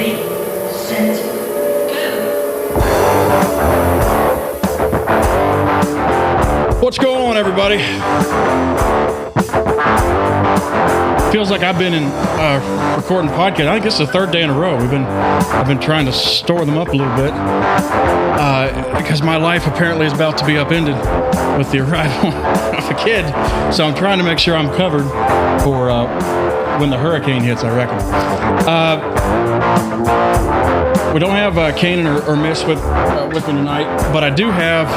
Ready, set, go. What's going on, everybody? Feels like I've been in recording podcast. I think this is the third day in a row. I've been trying to store them up a little bit because my life apparently is about to be upended with the arrival of a kid. So I'm trying to make sure I'm covered for when the hurricane hits, I reckon. We don't have Kanan or Miss with me tonight, but I do have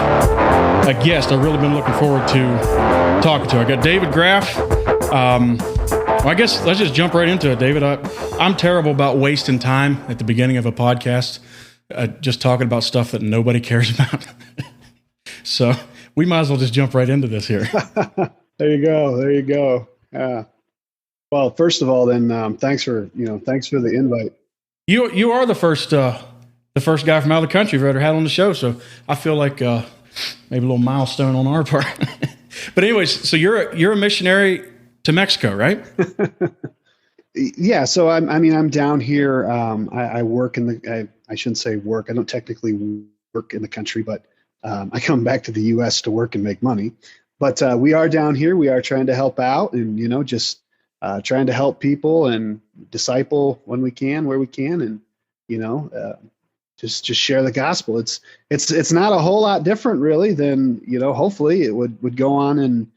a guest I've really been looking forward to talking to. I got David Graf. Well, I guess let's just jump right into it, David. I'm terrible about wasting time at the beginning of a podcast, just talking about stuff that nobody cares about. So we might as well just jump right into this here. There you go. Well, first of all, then thanks for the invite. You are the first guy from out of the country we've ever had on the show, so I feel like maybe a little milestone on our part. But anyways, so you're a missionary to Mexico, right? Yeah. So I'm down here. I work I shouldn't say work. I don't technically work in the country, but I come back to the U.S. to work and make money. But we are down here. We are trying to help out, and just trying to help people and disciple when we can, where we can, and just share the gospel. It's not a whole lot different, really, than hopefully it would go on in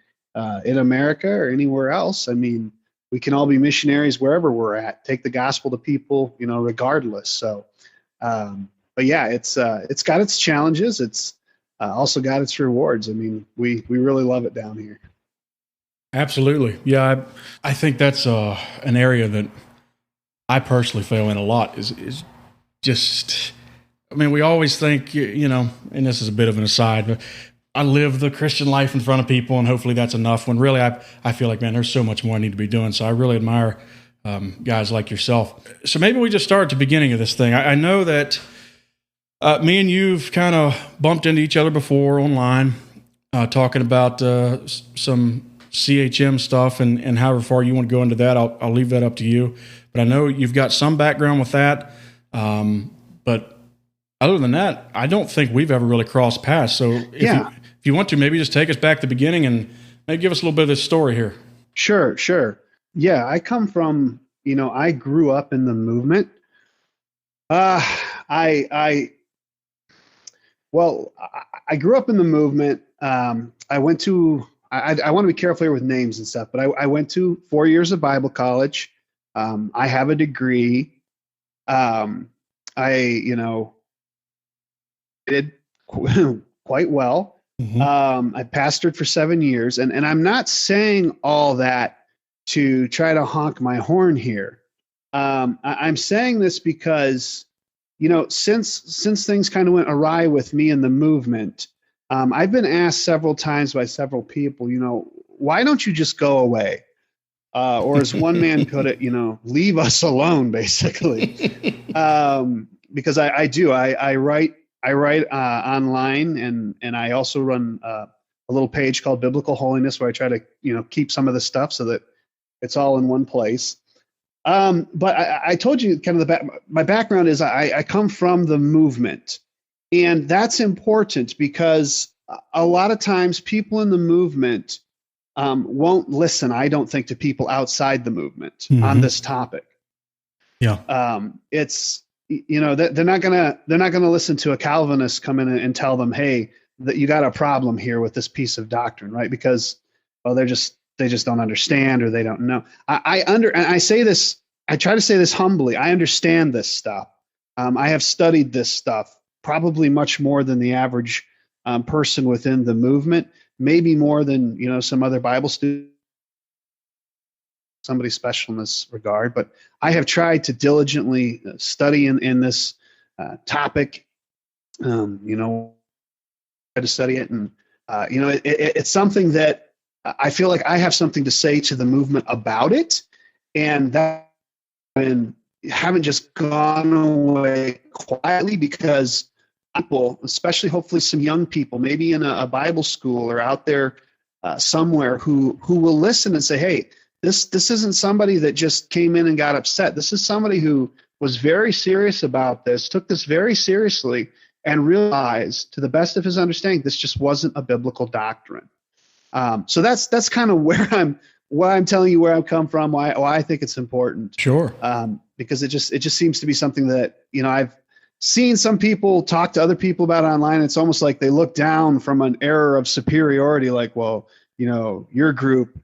America or anywhere else. I mean, we can all be missionaries wherever we're at, take the gospel to people, regardless. So, but yeah, it's got its challenges. It's also got its rewards. I mean, we really love it down here. Absolutely. Yeah. I think that's an area that I personally fail in a lot is just, I mean, we always think, and this is a bit of an aside, but I live the Christian life in front of people, and hopefully that's enough, when really I feel like, man, there's so much more I need to be doing. So I really admire guys like yourself. So maybe we just start at the beginning of this thing. I know that me and you've kind of bumped into each other before online, talking about some CHM stuff, and however far you want to go into that, I'll leave that up to you. But I know you've got some background with that. But other than that, I don't think we've ever really crossed paths. So if you want to, maybe just take us back to the beginning and maybe give us a little bit of this story here. Sure. Yeah, I come from, I grew up in the movement. I grew up in the movement. I went to, I want to be careful here with names and stuff, but I went to 4 years of Bible college. I have a degree. I did quite well. Mm-hmm. I pastored for 7 years, and I'm not saying all that to try to honk my horn here. I'm saying this because, since things kind of went awry with me in the movement, I've been asked several times by several people, why don't you just go away? Or as one man put it, leave us alone, basically. Because I do. I write online, and I also run a little page called Biblical Holiness, where I try to keep some of the stuff so that it's all in one place. But I told you kind of my background is I come from the movement, and that's important because a lot of times people in the movement won't listen, I don't think, to people outside the movement on this topic. Yeah. It's they're not gonna listen to a Calvinist come in and tell them, hey, that you got a problem here with this piece of doctrine, right? Because they just don't understand, or they don't know. And I say this, I try to say this humbly. I understand this stuff. I have studied this stuff probably much more than the average person within the movement, maybe more than some other Bible student, somebody special in this regard. But I have tried to diligently study in this topic. Try to study it, and it's something that I feel like I have something to say to the movement about it, and that and haven't just gone away quietly, because people, especially hopefully some young people, maybe in a Bible school or out there somewhere, who will listen and say, hey, this isn't somebody that just came in and got upset. This is somebody who was very serious about this, took this very seriously, and realized, to the best of his understanding, this just wasn't a biblical doctrine. So that's kind of why I'm telling you where I've come from, why I think it's important. Sure. Because it just seems to be something that, I've seen some people talk to other people about online. It's almost like they look down from an era of superiority, like, well, your group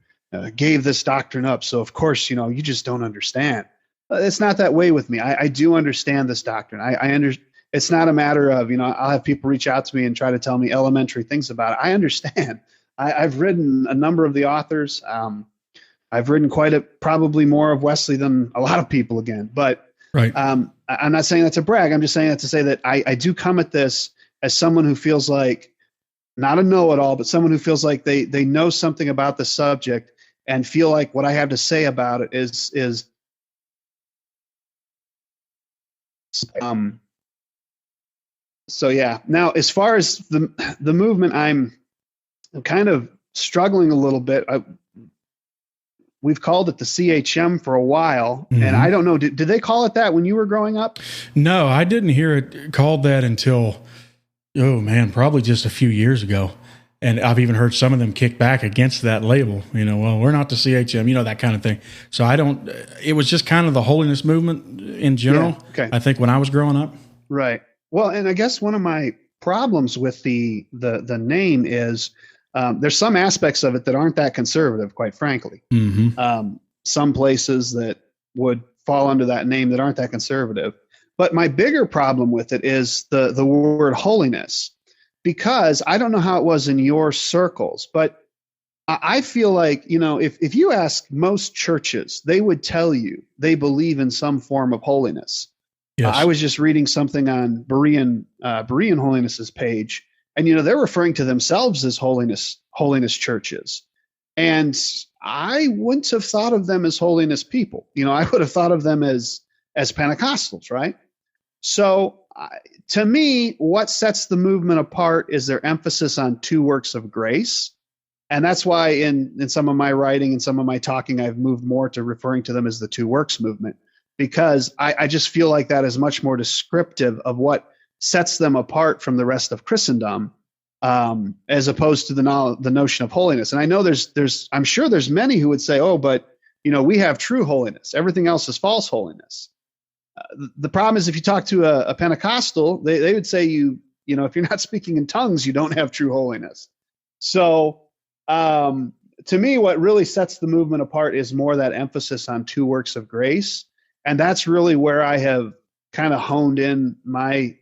gave this doctrine up, so of course, you just don't understand. It's not that way with me. I do understand this doctrine. It's not a matter of, I'll have people reach out to me and try to tell me elementary things about it. I understand. I've written a number of the authors. I've written probably more of Wesley than a lot of people again, but right. I'm not saying that to brag. I'm just saying that to say that I do come at this as someone who feels like, not a know-it-all, but someone who feels like they know something about the subject and feel like what I have to say about it is so yeah. Now, as far as the movement, I'm kind of struggling a little bit. We've called it the CHM for a while, and I don't know. Did they call it that when you were growing up? No, I didn't hear it called that until, probably just a few years ago. And I've even heard some of them kick back against that label. Well, we're not the CHM, that kind of thing. So it was just kind of the holiness movement in general. Yeah, okay. I think when I was growing up. Right. Well, and I guess one of my problems with the name is there's some aspects of it that aren't that conservative, quite frankly. Some places that would fall under that name that aren't that conservative. But my bigger problem with it is the word holiness, because I don't know how it was in your circles, but I feel like, if you ask most churches, they would tell you they believe in some form of holiness. Yes. I was just reading something on Berean Holiness's page, and they're referring to themselves as holiness churches. And I wouldn't have thought of them as holiness people. I would have thought of them as Pentecostals, right? So to me, what sets the movement apart is their emphasis on two works of grace. And that's why in some of my writing and some of my talking, I've moved more to referring to them as the two works movement, because I just feel like that is much more descriptive of what sets them apart from the rest of Christendom, as opposed to the notion of holiness. And I know I'm sure there's many who would say, oh, but we have true holiness. Everything else is false holiness. The problem is, if you talk to a Pentecostal, they would say if you're not speaking in tongues, you don't have true holiness. So to me, what really sets the movement apart is more that emphasis on two works of grace. And that's really where I have kind of honed in my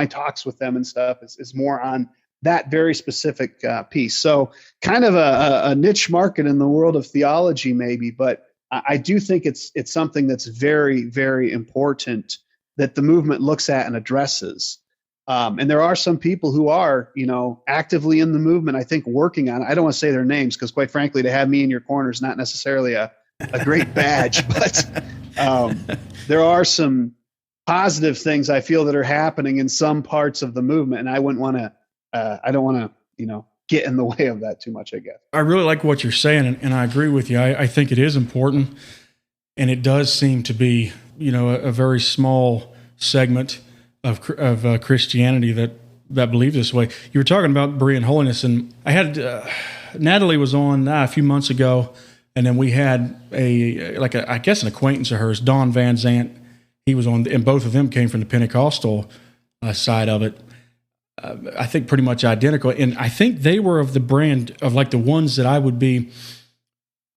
talks with them and stuff is more on that very specific piece. So kind of a niche market in the world of theology, maybe, but I do think it's something that's very, very important that the movement looks at and addresses. And there are some people who are, actively in the movement, I think, working on it. I don't want to say their names because, quite frankly, to have me in your corner is not necessarily a great badge, but there are some positive things I feel that are happening in some parts of the movement, and I don't want to, get in the way of that too much, I guess. I really like what you're saying, and I agree with you. I think it is important, and it does seem to be, a very small segment of Christianity that believe this way. You were talking about Berean holiness, and I had Natalie was on a few months ago, and then we had I guess an acquaintance of hers, Don Van Zant. He was on, and both of them came from the Pentecostal side of it. I think pretty much identical. And I think they were of the brand of like the ones that I'd be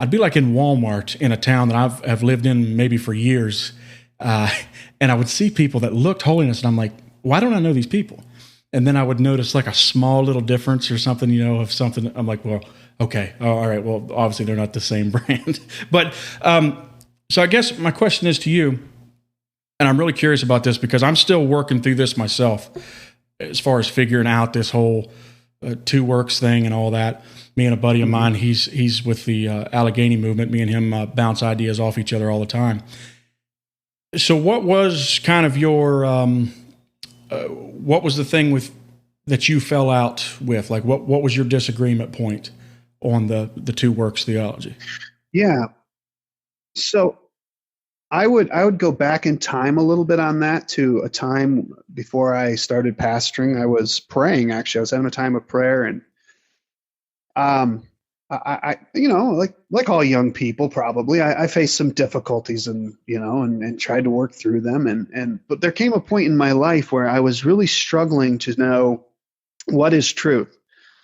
like in Walmart in a town that I've lived in maybe for years. And I would see people that looked holiness, and I'm like, why don't I know these people? And then I would notice like a small little difference or something, of something. I'm like, well, okay. All right. Well, obviously they're not the same brand. But so I guess my question is to you, and I'm really curious about this because I'm still working through this myself as far as figuring out this whole two works thing and all that. Me and a buddy of mine, he's with the Allegheny movement. Me and him bounce ideas off each other all the time. So what was kind of your, what was the thing that you fell out with? Like what was your disagreement point on the two works theology? Yeah. So I would go back in time a little bit on that to a time before I started pastoring. I was praying, actually. I was having a time of prayer, and um like all young people probably, I faced some difficulties, and and tried to work through them, but there came a point in my life where I was really struggling to know what is truth.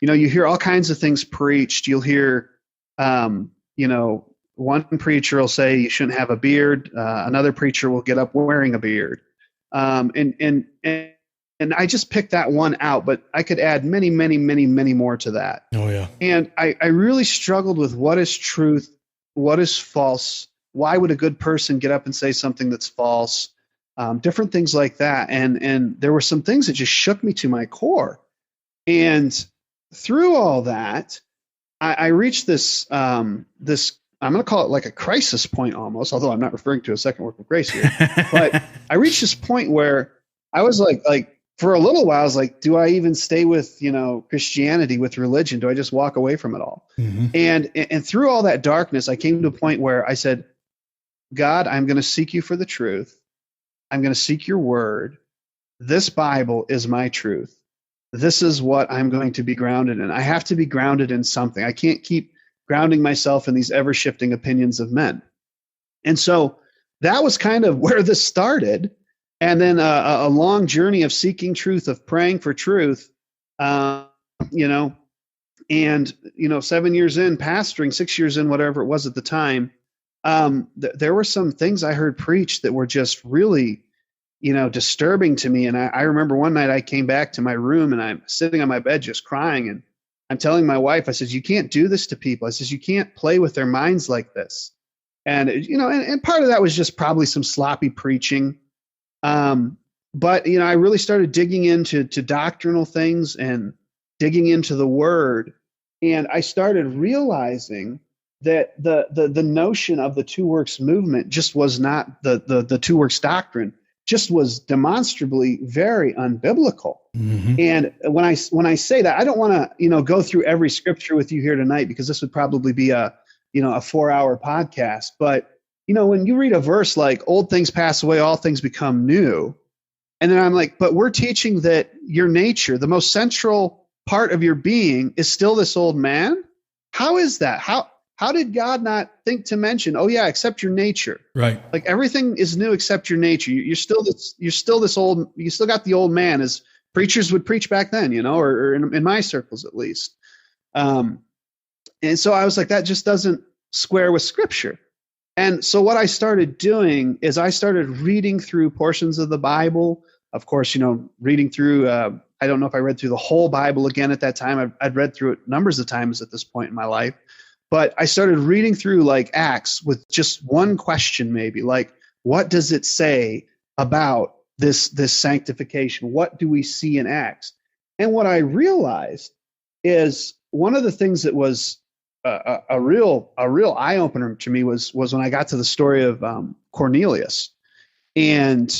You hear all kinds of things preached. You'll hear one preacher will say you shouldn't have a beard. Another preacher will get up wearing a beard. And I just picked that one out, but I could add many, many, many, many more to that. Oh, yeah. And I really struggled with what is truth, what is false, why would a good person get up and say something that's false, different things like that. And there were some things that just shook me to my core. And through all that, I reached this I'm going to call it like a crisis point almost, although I'm not referring to a second work of grace here. But I reached this point where I was like for a little while, I was like, do I even stay with, Christianity, with religion? Do I just walk away from it all? Mm-hmm. And through all that darkness, I came to a point where I said, God, I'm going to seek you for the truth. I'm going to seek your word. This Bible is my truth. This is what I'm going to be grounded in. I have to be grounded in something. I can't keep grounding myself in these ever-shifting opinions of men. And so that was kind of where this started. And then a long journey of seeking truth, of praying for truth, and 7 years in pastoring, 6 years in, whatever it was at the time, there were some things I heard preached that were just really, disturbing to me. And I remember one night I came back to my room and I'm sitting on my bed just crying. And I'm telling my wife, I said, you can't do this to people. I said, you can't play with their minds like this. And, and part of that was just probably some sloppy preaching. But I really started digging into doctrinal things and digging into the word. And I started realizing that the notion of the two works movement just was not the two works doctrine, just was demonstrably very unbiblical. Mm-hmm. And when I say that, I don't want to, go through every scripture with you here tonight, because this would probably be a 4-hour podcast. But, when you read a verse like old things pass away, all things become new. And then I'm like, but we're teaching that your nature, the most central part of your being, is still this old man. How is that? How did God not think to mention, oh yeah, except your nature? Right. Like everything is new except your nature. You're still this old, you still got the old man, as preachers would preach back then, or in my circles at least. And so I was like, that just doesn't square with scripture. And so what I started doing is I started reading through portions of the Bible. Of course, reading through, I don't know if I read through the whole Bible again at that time. I'd read through it numbers of times at this point in my life. But I started reading through like Acts with just one question, maybe like, what does it say about this sanctification? What do we see in Acts? And what I realized is one of the things that was a real eye opener to me was when I got to the story of Cornelius, and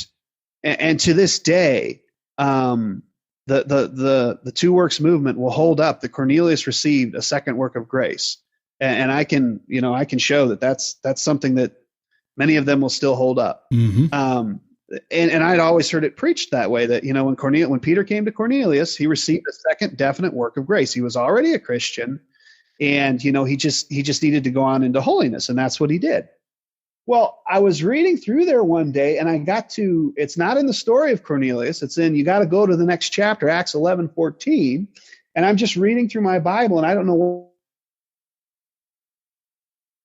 to this day, the two works movement will hold up that Cornelius received a second work of grace, and I can show that that's something that many of them will still hold up. Mm-hmm. And I'd always heard it preached that way, that when Peter came to Cornelius, he received a second definite work of grace. He was already a Christian. And, he just needed to go on into holiness, and that's what he did. Well, I was reading through there one day, and I got to, it's not in the story of Cornelius. It's in, you got to go to the next chapter, Acts 11:14. And I'm just reading through my Bible, and I don't know,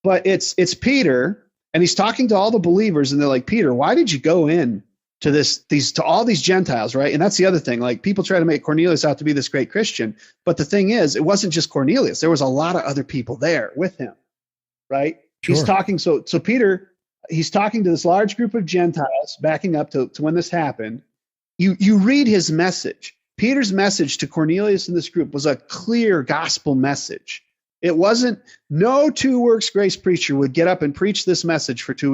but it's Peter, and he's talking to all the believers, and they're like, Peter, why did you go in to all these Gentiles, right? And that's the other thing. Like, people try to make Cornelius out to be this great Christian, but the thing is, it wasn't just Cornelius. There was a lot of other people there with him, right? Sure. He's talking. So Peter, he's talking to this large group of Gentiles, backing up to when this happened. You read his message. Peter's message to Cornelius and this group was a clear gospel message. It wasn't, no two works grace preacher would get up and preach this message for 2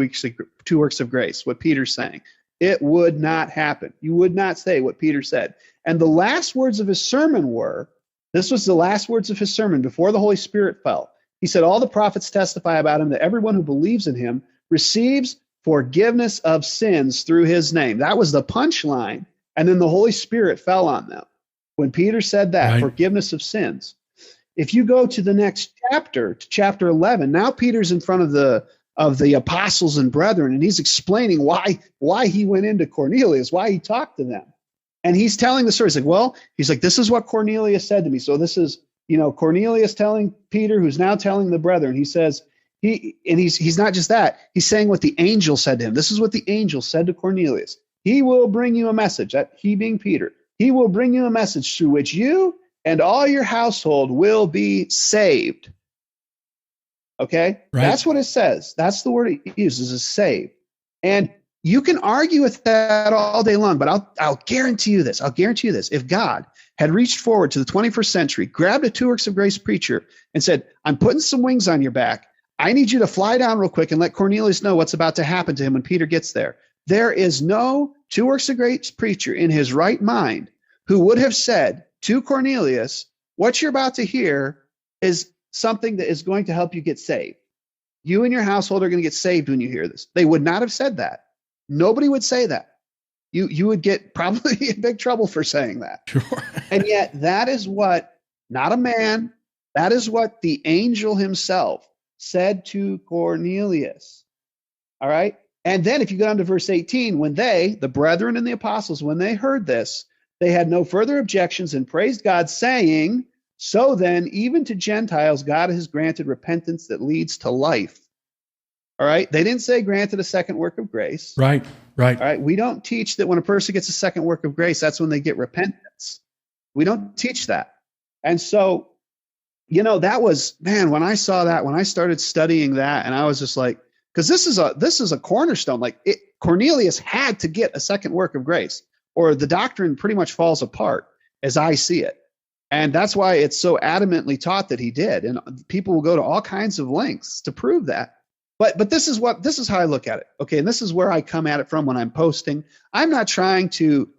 works of grace, what Peter's saying. It would not happen. You would not say what Peter said. And the last words of his sermon were, this was the last words of his sermon before the Holy Spirit fell. He said, all the prophets testify about him, that everyone who believes in him receives forgiveness of sins through his name. That was the punchline. And then the Holy Spirit fell on them. When Peter said that, Right. forgiveness of sins. If you go to the next chapter, to chapter 11, now Peter's in front of the apostles and brethren, and he's explaining why he went into Cornelius, why he talked to them. And he's telling the story. He's like, this is what Cornelius said to me. So this is, Cornelius telling Peter, who's now telling the brethren. He says, he's not just that. He's saying what the angel said to him. This is what the angel said to Cornelius. He will bring you a message, that he being Peter. He will bring you a message through which you and all your household will be saved. Okay? Right. That's what it says. That's the word it uses, is saved. And you can argue with that all day long, but I'll guarantee you this. If God had reached forward to the 21st century, grabbed a Two Works of Grace preacher and said, I'm putting some wings on your back. I need you to fly down real quick and let Cornelius know what's about to happen to him when Peter gets there. There is no Two Works of Grace preacher in his right mind who would have said to Cornelius, what you're about to hear is something that is going to help you get saved. You and your household are going to get saved when you hear this. They would not have said that. Nobody would say that. You would get probably in big trouble for saying that. Sure. And yet that is what, not a man, that is what the angel himself said to Cornelius. All right? And then if you go down to verse 18, when they, the brethren and the apostles, when they heard this, they had no further objections and praised God, saying, so then, even to Gentiles, God has granted repentance that leads to life. All right? They didn't say granted a second work of grace. Right. All right? We don't teach that when a person gets a second work of grace, that's when they get repentance. We don't teach that. And so, that was, man, when I saw that, when I started studying that, and I was just like, because this is a cornerstone. Cornelius had to get a second work of grace, or the doctrine pretty much falls apart as I see it. And that's why it's so adamantly taught that he did. And people will go to all kinds of lengths to prove that. But this is how I look at it. Okay. And this is where I come at it from when I'm posting. I'm not trying to,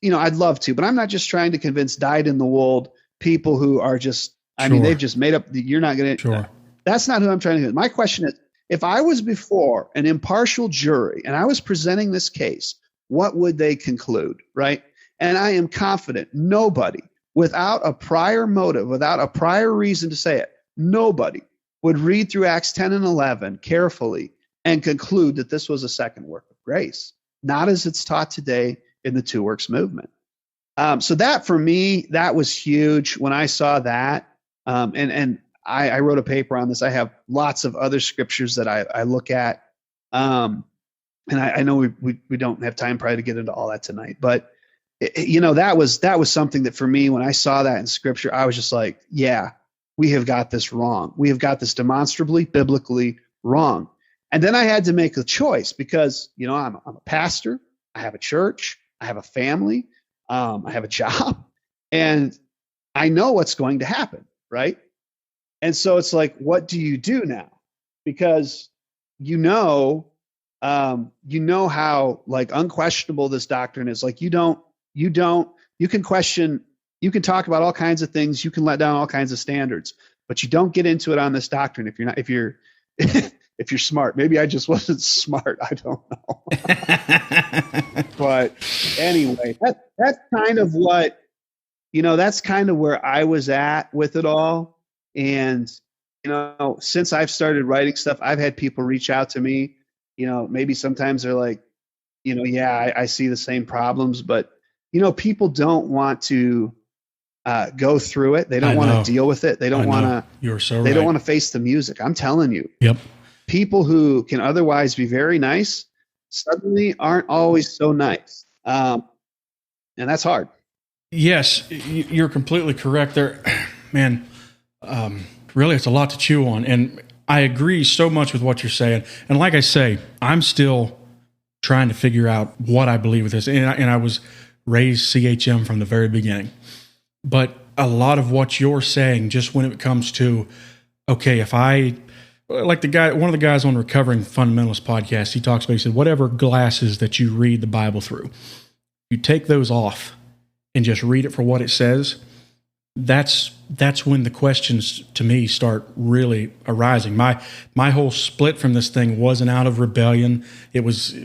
I'd love to, but I'm not just trying to convince dyed in the wool people who are just, they've just made up, you're not going to, Sure. That's not who I'm trying to convince. My question is, if I was before an impartial jury and I was presenting this case, what would they conclude, right? And I am confident nobody, without a prior motive, without a prior reason to say it, nobody would read through Acts 10 and 11 carefully and conclude that this was a second work of grace, not as it's taught today in the Two Works movement. So that, for me, that was huge when I saw that. And I wrote a paper on this. I have lots of other scriptures that I look at. And I know we don't have time probably to get into all that tonight, but that was something that for me, when I saw that in scripture, I was just like, yeah, we have got this wrong. We have got this demonstrably, biblically wrong. And then I had to make a choice because, I'm a pastor, I have a church, I have a family, I have a job, and I know what's going to happen, right? And so it's like, what do you do now? Because you know how unquestionable this doctrine is. You can question, you can talk about all kinds of things, you can let down all kinds of standards, but you don't get into it on this doctrine if you're if you're smart. Maybe I just wasn't smart. I don't know. But anyway, that's kind of what, that's kind of where I was at with it all. And, since I've started writing stuff, I've had people reach out to me, maybe sometimes they're like, yeah, I see the same problems, but, people don't want to go through it. They don't want to deal with it. They don't want to, You're so they right. don't want to face the music. I'm telling you. Yep. People who can otherwise be very nice suddenly aren't always so nice. And that's hard. Yes, you're completely correct there, man. Really, it's a lot to chew on. And I agree so much with what you're saying. And like I say, I'm still trying to figure out what I believe with this. And I was raised CHM from the very beginning. But a lot of what you're saying, just when it comes to, okay, if I, like one of the guys on Recovering Fundamentalist podcast, he talks about, he said, whatever glasses that you read the Bible through, you take those off and just read it for what it says, that's when the questions to me start really arising. My whole split from this thing wasn't out of rebellion. It was,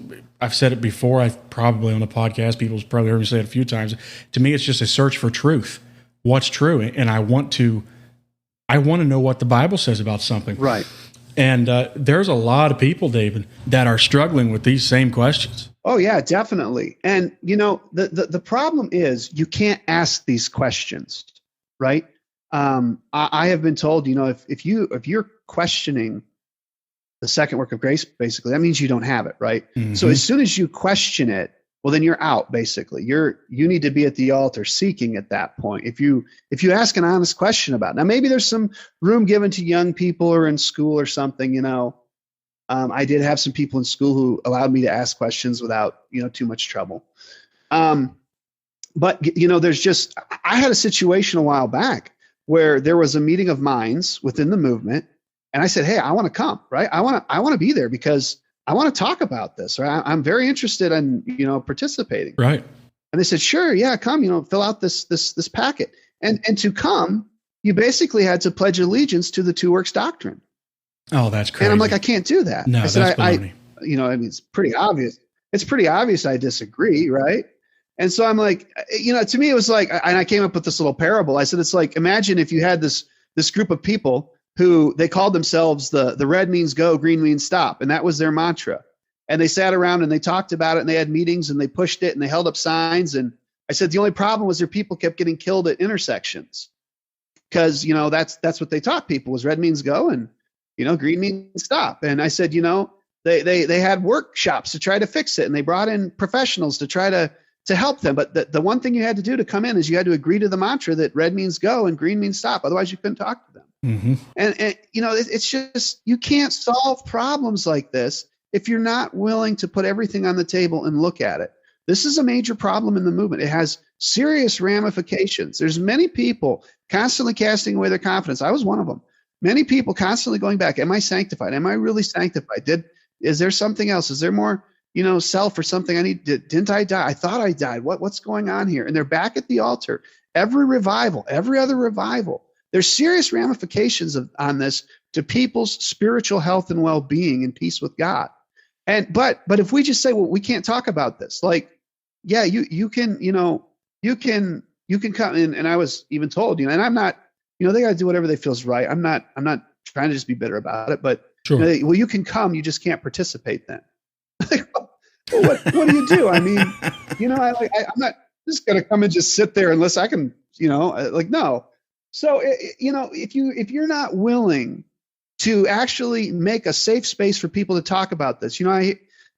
I've said it before, I've probably on a podcast, people's probably heard me say it a few times. To me, it's just a search for truth. What's true? And I want to know what the Bible says about something. Right. And there's a lot of people, David, that are struggling with these same questions. Oh yeah, definitely. And the problem is you can't ask these questions, right? I have been told, if you're questioning the second work of grace, basically, that means you don't have it, right? Mm-hmm. So as soon as you question it, well, then you're out. Basically, you need to be at the altar seeking at that point. If you ask an honest question about it. Now, maybe there's some room given to young people or in school or something. I did have some people in school who allowed me to ask questions without too much trouble. But I had a situation a while back where there was a meeting of minds within the movement, and I said, "Hey, I want to come, right? I want to be there because I want to talk about this, right? I'm very interested in, participating." Right. And they said, "Sure, yeah, come, fill out this packet." And to come, you basically had to pledge allegiance to the two works doctrine. Oh, that's crazy. And I'm like, I can't do that. No, I said, that's baloney. It's pretty obvious. It's pretty obvious I disagree, right? And so I'm like, to me, it was like, and I came up with this little parable. I said, it's like, imagine if you had this group of people who they called themselves the red means go, green means stop. And that was their mantra. And they sat around and they talked about it and they had meetings and they pushed it and they held up signs. And I said, the only problem was their people kept getting killed at intersections because, that's what they taught people was red means go and, green means stop. And I said, they had workshops to try to fix it and they brought in professionals to try to help them. But the one thing you had to do to come in is you had to agree to the mantra that red means go and green means stop. Otherwise you couldn't talk to them. Mm-hmm. And it's just, you can't solve problems like this if you're not willing to put everything on the table and look at it. This is a major problem in the movement. It has serious ramifications. There's many people constantly casting away their confidence. I was one of them. Many people constantly going back. Am I sanctified? Am I really sanctified? Is there something else? Is there more, self or something I need? Didn't I die? I thought I died. What's going on here? And they're back at the altar. Every revival, every other revival, there's serious ramifications on this to people's spiritual health and well-being and peace with God. But if we just say, well, we can't talk about this, like, yeah, you can come in. And I was even told, and I'm not, they got to do whatever they feels right. I'm not trying to just be bitter about it, but sure. Well, you can come, you just can't participate then. Well, what do you do? I mean, I'm not just going to come and just sit there unless I can, no. So, if you're not willing to actually make a safe space for people to talk about this,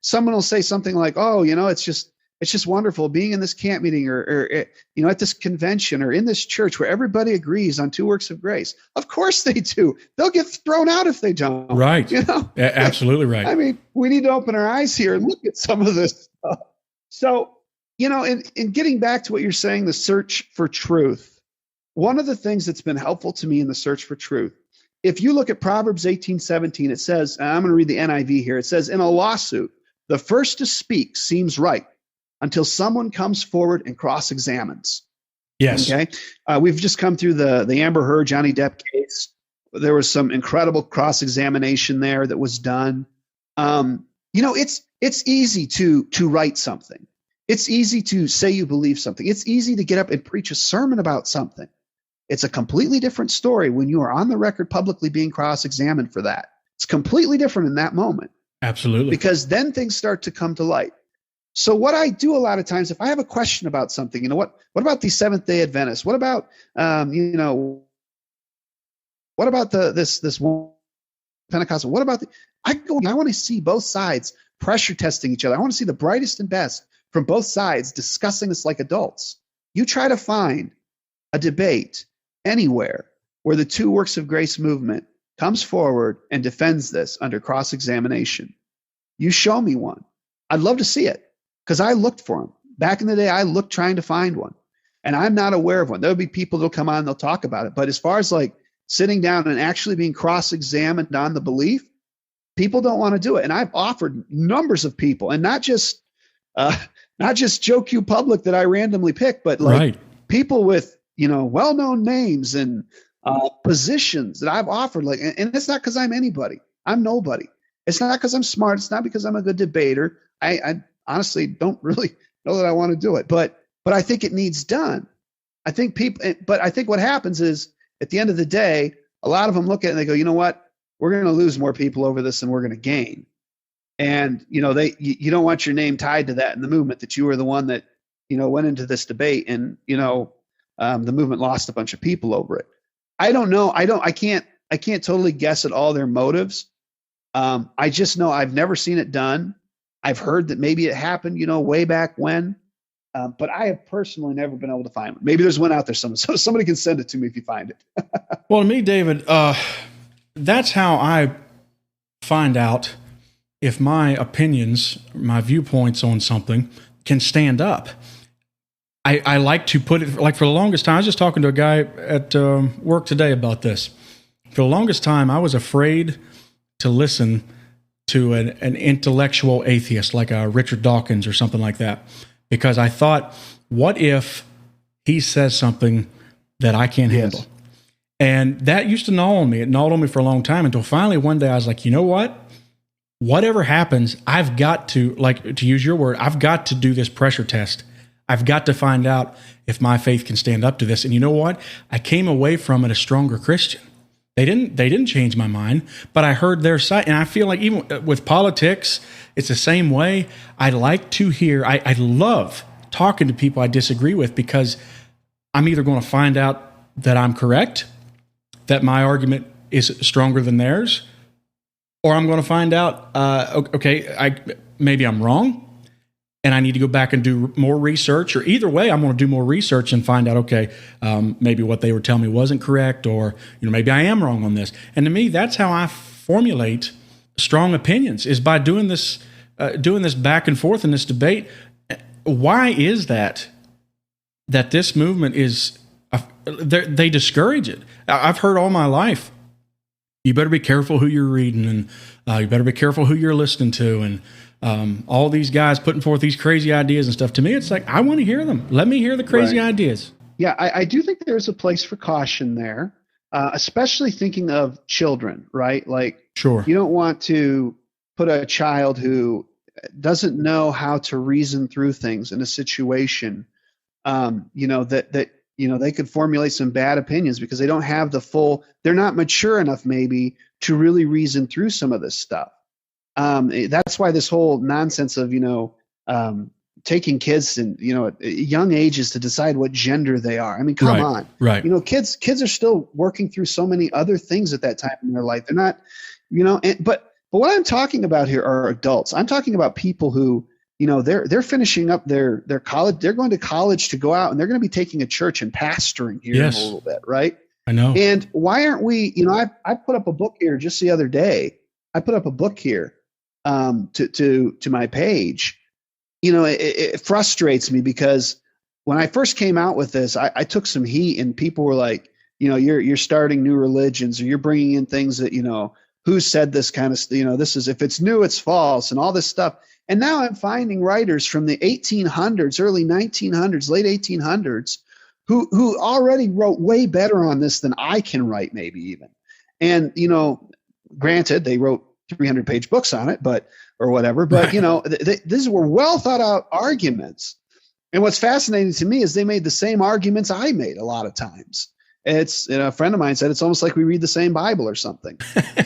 someone will say something like, oh, it's just wonderful being in this camp meeting or at this convention or in this church where everybody agrees on two works of grace. Of course they do. They'll get thrown out if they don't. Right. Absolutely right. I mean, we need to open our eyes here and look at some of this stuff. So, in getting back to what you're saying, the search for truth, one of the things that's been helpful to me in the search for truth, if you look at Proverbs 18:17, it says, I'm going to read the NIV here. It says, in a lawsuit, the first to speak seems right until someone comes forward and cross-examines. Yes. Okay. We've just come through the Amber Heard, Johnny Depp case. There was some incredible cross-examination there that was done. It's easy to write something. It's easy to say you believe something. It's easy to get up and preach a sermon about something. It's a completely different story when you are on the record publicly being cross-examined for that. It's completely different in that moment. Absolutely. Because then things start to come to light. So what I do a lot of times, if I have a question about something, what about the Seventh-day Adventists? What about, what about this one Pentecostal? What about I want to see both sides pressure testing each other. I want to see the brightest and best from both sides discussing this like adults. You try to find a debate anywhere where the two works of grace movement comes forward and defends this under cross-examination. You show me one. I'd love to see it because I looked for them. Back in the day, I looked trying to find one, and I'm not aware of one. There'll be people that'll come on and they'll talk about it. But as far as like sitting down and actually being cross-examined on the belief, people don't want to do it. And I've offered numbers of people, and not just Joe Q Public that I randomly pick, but like people with well-known names and positions that I've offered. Like, and it's not because I'm anybody. I'm nobody. It's not because I'm smart. It's not because I'm a good debater. I honestly don't really know that I want to do it, but I think it needs done. I think what happens is at the end of the day, a lot of them look at it and they go, you know what? We're going to lose more people over this than we're going to gain. And, you don't want your name tied to that in the movement, that you were the one that, went into this debate and, the movement lost a bunch of people over it. I don't know. I can't totally guess at all their motives. I just know I've never seen it done. I've heard that maybe it happened, way back when. But I have personally never been able to find one. Maybe there's one out there. So somebody can send it to me if you find it. Well, to me, David, that's how I find out if my opinions, my viewpoints on something can stand up. I like to put it, like for the longest time, I was just talking to a guy at work today about this. For the longest time, I was afraid to listen to an intellectual atheist like a Richard Dawkins or something like that, because I thought, what if he says something that I can't handle? And that used to gnaw on me. It gnawed on me for a long time until finally one day I was like, you know what? Whatever happens, I've got to, like, to use your word, I've got to do this pressure test. I've got to find out if my faith can stand up to this. And you know what? I came away from it a stronger Christian. They didn't change my mind, but I heard their side. And I feel like even with politics, it's the same way. I like to hear, I love talking to people I disagree with, because I'm either going to find out that I'm correct, that my argument is stronger than theirs, or I'm going to find out, maybe I'm wrong and I need to go back and do more research, or either way, I'm going to do more research and find out, maybe what they were telling me wasn't correct, or, maybe I am wrong on this. And to me, that's how I formulate strong opinions, is by doing this back and forth in this debate. Why is that this movement is, they discourage it? I've heard all my life, you better be careful who you're reading, and you better be careful who you're listening to, and all these guys putting forth these crazy ideas and stuff. To me, it's like, I want to hear them. Let me hear the crazy ideas. Yeah, I do think there's a place for caution there, especially thinking of children, right? Like, sure, you don't want to put a child who doesn't know how to reason through things in a situation, that they could formulate some bad opinions because they don't have they're not mature enough maybe to really reason through some of this stuff. That's why this whole nonsense of, taking kids in, young ages to decide what gender they are. I mean, come on. Right. Kids are still working through so many other things at that time in their life. They're not, but what I'm talking about here are adults. I'm talking about people who, they're finishing up their college. They're going to college to go out, and they're going to be taking a church and pastoring here in a little bit. Right. I know. And why aren't we, I put up a book here just the other day. I put up a book here to my page. It frustrates me because when I first came out with this, I took some heat, and people were like, you're starting new religions, or you're bringing in things that, who said this kind of, this is, if it's new, it's false, and all this stuff. And now I'm finding writers from the 1800s, early 1900s, late 1800s, who already wrote way better on this than I can write, maybe even. And, granted, they wrote 300-page books on it, or whatever. But, these were well thought out arguments. And what's fascinating to me is they made the same arguments I made a lot of times. It's, a friend of mine said, it's almost like we read the same Bible or something.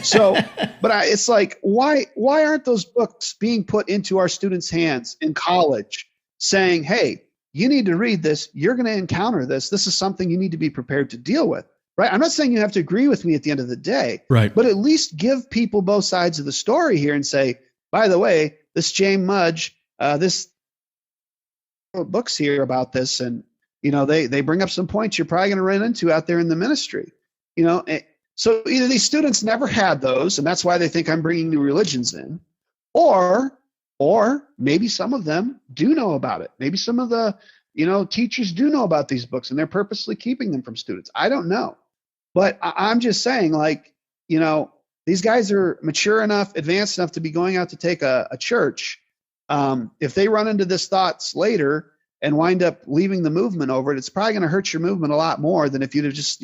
So, but it's like, why aren't those books being put into our students' hands in college saying, hey, you need to read this. You're going to encounter this. This is something you need to be prepared to deal with. Right. I'm not saying you have to agree with me at the end of the day, right, but at least give people both sides of the story here and say, by the way, this James Mudge, this books here about this, and they bring up some points you're probably going to run into out there in the ministry. So either these students never had those, and that's why they think I'm bringing new religions in, or maybe some of them do know about it. Maybe some of the teachers do know about these books, and they're purposely keeping them from students. I don't know. But I'm just saying, these guys are mature enough, advanced enough to be going out to take a church. If they run into this thoughts later, and wind up leaving the movement over it, it's probably going to hurt your movement a lot more than if you'd have just,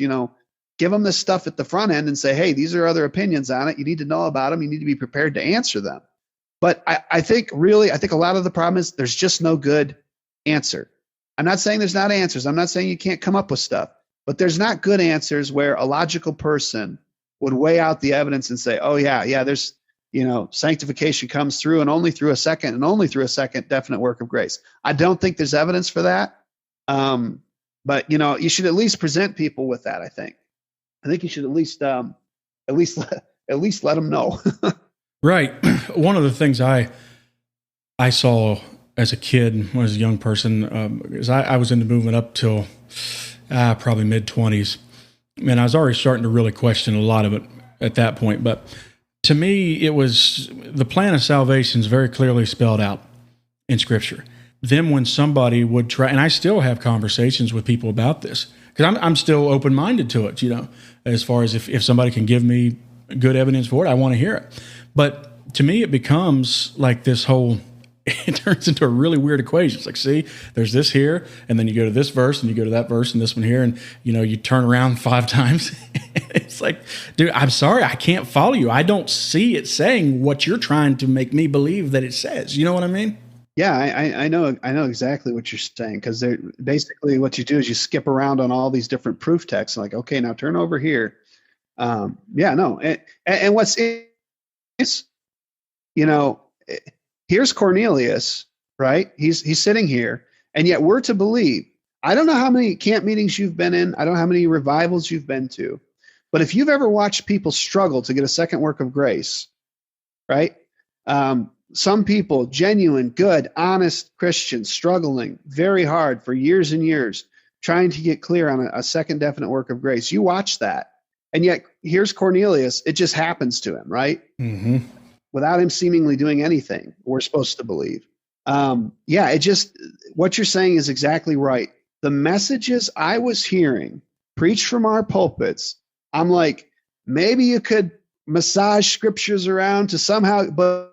give them this stuff at the front end and say, hey, these are other opinions on it. You need to know about them. You need to be prepared to answer them. But I think a lot of the problem is there's just no good answer. I'm not saying there's not answers. I'm not saying you can't come up with stuff, but there's not good answers where a logical person would weigh out the evidence and say, oh yeah, there's, sanctification comes through and only through a second definite work of grace. I don't think there's evidence for that. But you should at least present people with that. I think you should at least let them know. Right. One of the things I saw as a kid, when I was a young person, is I was in the movement up till probably mid-20s. And I was already starting to really question a lot of it at that point. But to me, it was the plan of salvation is very clearly spelled out in Scripture. Then when somebody would try, and I still have conversations with people about this, because I'm still open-minded to it, as far as if somebody can give me good evidence for it, I want to hear it. But to me, it becomes like this whole, it turns into a really weird equation. It's like, see, there's this here, and then you go to this verse, and you go to that verse, and this one here, and, you turn around 5 times. It's like, dude, I'm sorry, I can't follow you. I don't see it saying what you're trying to make me believe that it says. You know what I mean? Yeah, I know exactly what you're saying, because they're basically what you do is you skip around on all these different proof texts. Like, okay, now turn over here. And what's is, here's Cornelius, right? He's sitting here, and yet we're to believe. I don't know how many camp meetings you've been in. I don't know how many revivals you've been to, but if you've ever watched people struggle to get a second work of grace, right? Some people, genuine, good, honest Christians, struggling very hard for years and years, trying to get clear on a second definite work of grace. You watch that. And yet here's Cornelius. It just happens to him, right? Mm-hmm. Without him seemingly doing anything, we're supposed to believe. What you're saying is exactly right. The messages I was hearing preached from our pulpits, I'm like, maybe you could massage scriptures around to somehow, but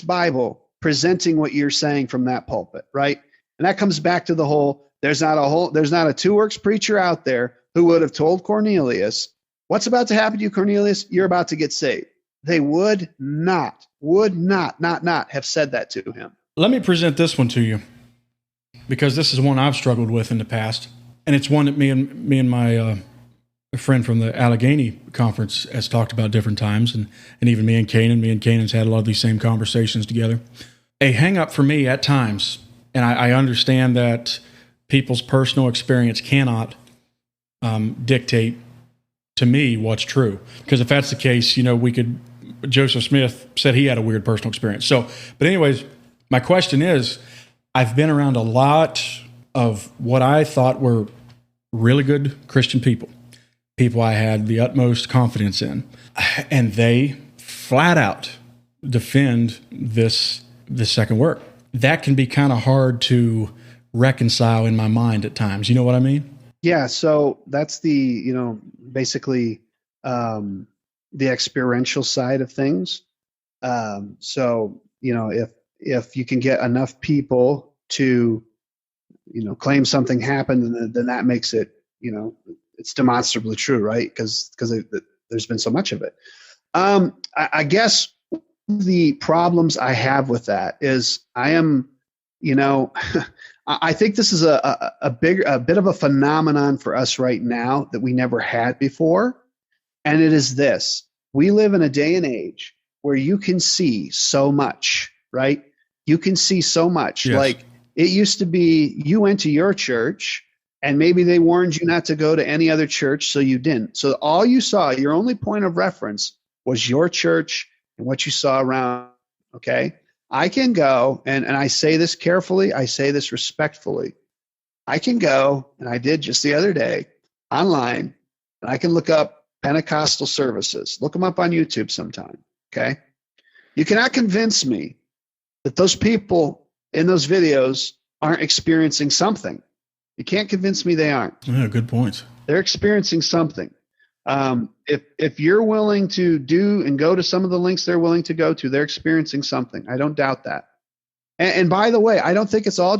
Bible presenting what you're saying from that pulpit, right? And that comes back to the whole, there's not a two works preacher out there who would have told Cornelius, what's about to happen to you, Cornelius? You're about to get saved. They would not have said that to him. Let me present this one to you, because this is one I've struggled with in the past. And it's one that me and my friend from the Allegheny conference has talked about different times, and even me and Kanan's had a lot of these same conversations together. A hang up for me at times, and I understand that people's personal experience cannot dictate to me what's true. Because if that's the case, Joseph Smith said he had a weird personal experience. So, but anyways, my question is, I've been around a lot of what I thought were really good Christian people I had the utmost confidence in, and they flat out defend this second work. That can be kind of hard to reconcile in my mind at times. You know what I mean? Yeah. So that's the, basically the experiential side of things. If you can get enough people to, claim something happened, then that makes it, it's demonstrably true, right? Because there's been so much of it. I guess the problems I have with that is I am, I think this is a bit of a phenomenon for us right now that we never had before. And it is this: we live in a day and age where you can see so much, right? You can see so much. Yes. Like it used to be, you went to your church and maybe they warned you not to go to any other church, so you didn't. So all you saw, your only point of reference was your church and what you saw around, okay? I can go, and I say this carefully, I say this respectfully. I can go, and I did just the other day, online, and I can look up Pentecostal services. Look them up on YouTube sometime, okay? You cannot convince me that those people in those videos aren't experiencing something. You can't convince me they aren't. Yeah, good points. They're experiencing something. If you're willing to do and go to some of the links they're willing to go to, they're experiencing something. I don't doubt that. And by the way, I don't think it's all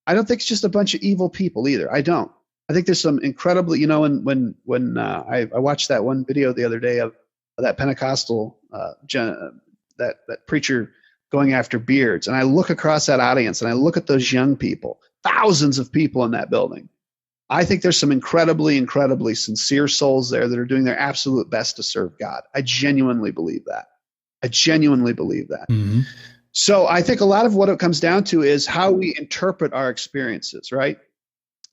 I don't think it's just a bunch of evil people either. I don't. I think there's some incredibly, when I watched that one video the other day of that Pentecostal that preacher going after beards, and I look across that audience and I look at those young people, thousands of people in that building. I think there's some incredibly, incredibly sincere souls there that are doing their absolute best to serve God. I genuinely believe that. Mm-hmm. So I think a lot of what it comes down to is how we interpret our experiences, right?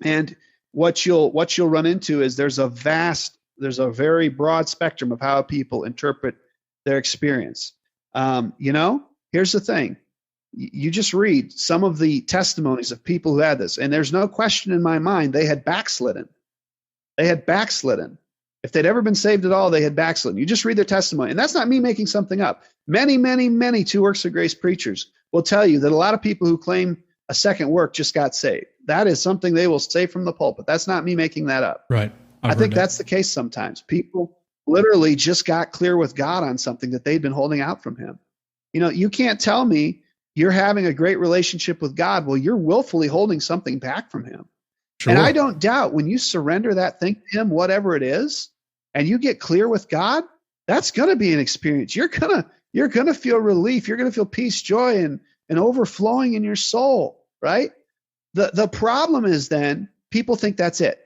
And what you'll run into is there's a very broad spectrum of how people interpret their experience. Here's the thing. You just read some of the testimonies of people who had this, and there's no question in my mind they had backslidden. If they'd ever been saved at all, they had backslidden. You just read their testimony, and that's not me making something up. Many, many, many Two Works of Grace preachers will tell you that a lot of people who claim a second work just got saved. That is something they will say from the pulpit. That's not me making that up. Right. I think that's the case sometimes. People literally just got clear with God on something that they'd been holding out from him. You can't tell me you're having a great relationship with God. Well, you're willfully holding something back from him. Sure. And I don't doubt when you surrender that thing to him, whatever it is, and you get clear with God, that's going to be an experience. You're going to feel relief. You're going to feel peace, joy, and overflowing in your soul, right? The problem is then people think that's it.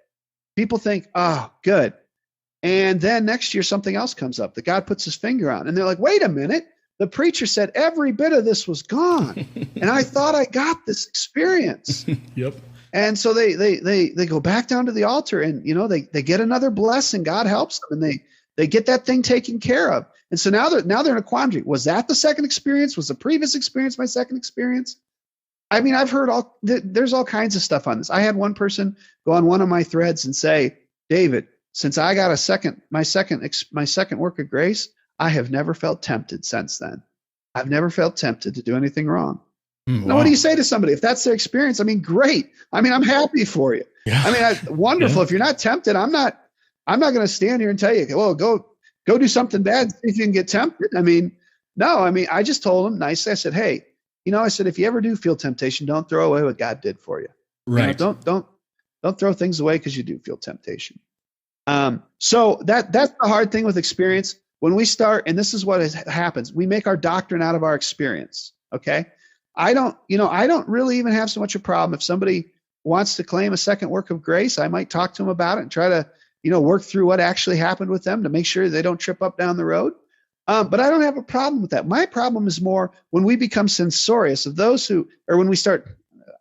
People think, oh, good. And then next year something else comes up that God puts his finger on. And they're like, wait a minute. The preacher said every bit of this was gone. And I thought I got this experience. Yep. And so they go back down to the altar and, they get another blessing. God helps them and they get that thing taken care of. And so now they're in a quandary. Was that the second experience? Was the previous experience my second experience? I mean, I've heard there's all kinds of stuff on this. I had one person go on one of my threads and say, David, since I got my second work of grace, I have never felt tempted since then. I've never felt tempted to do anything wrong. Wow. Now, what do you say to somebody? If that's their experience, I mean, great. I mean, I'm happy for you. Yeah. I mean, wonderful. Yeah. If you're not tempted, I'm not going to stand here and tell you, well, go do something bad and see if you can get tempted. I mean, no, I just told him nicely. I said, hey, I said, if you ever do feel temptation, don't throw away what God did for you. Right. Don't throw things away because you do feel temptation. So that's the hard thing with experience. When we start, and this is what happens, we make our doctrine out of our experience. Okay. I don't really even have so much a problem. If somebody wants to claim a second work of grace, I might talk to them about it and try to, work through what actually happened with them to make sure they don't trip up down the road. But I don't have a problem with that. My problem is more when we become censorious of those when we start,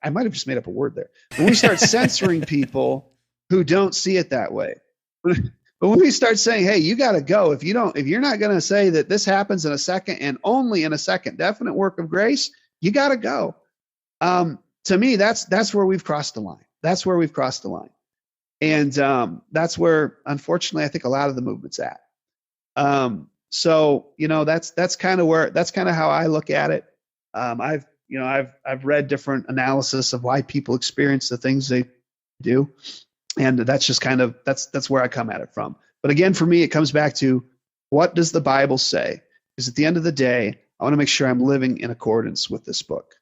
I might have just made up a word there. When we start censoring people who don't see it that way. But when we start saying, hey, you got to go, if you're not going to say that this happens in a second and only in a second, definite work of grace, you got to go. To me, that's where we've crossed the line. That's where we've crossed the line. And that's where, unfortunately, I think a lot of the movement's at. So, that's kind of how I look at it. I've read different analysis of why people experience the things they do. And that's just kind of, that's where I come at it from. But again, for me, it comes back to what does the Bible say? Because at the end of the day, I want to make sure I'm living in accordance with this book.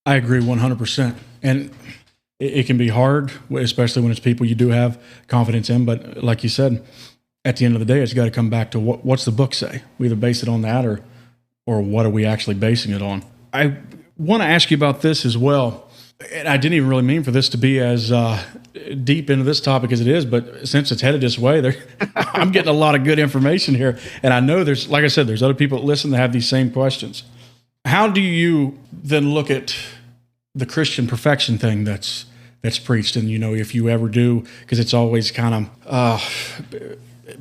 I agree 100%. And it can be hard, especially when it's people you do have confidence in. But like you said, at the end of the day, it's got to come back to what's the book say? We either base it on that or what are we actually basing it on? I want to ask you about this as well. And I didn't even really mean for this to be as deep into this topic as it is, but since it's headed this way, I'm getting a lot of good information here. And I know like I said, there's other people that listen that have these same questions. How do you then look at the Christian perfection thing that's preached? And, if you ever do, because it's always kind of,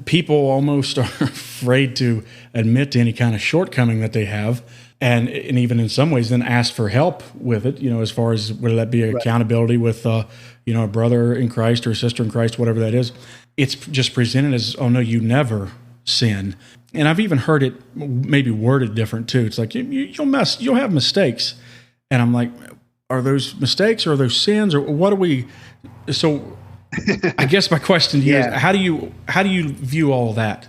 people almost are afraid to admit to any kind of shortcoming that they have. And even in some ways then ask for help with it, as far as whether that be accountability with, a brother in Christ or a sister in Christ, whatever that is. It's just presented as, oh, no, you never sin. And I've even heard it maybe worded different too. It's like, you'll have mistakes. And I'm like, are those mistakes or are those sins or what are we? So I guess my question to you is, how do you view all that?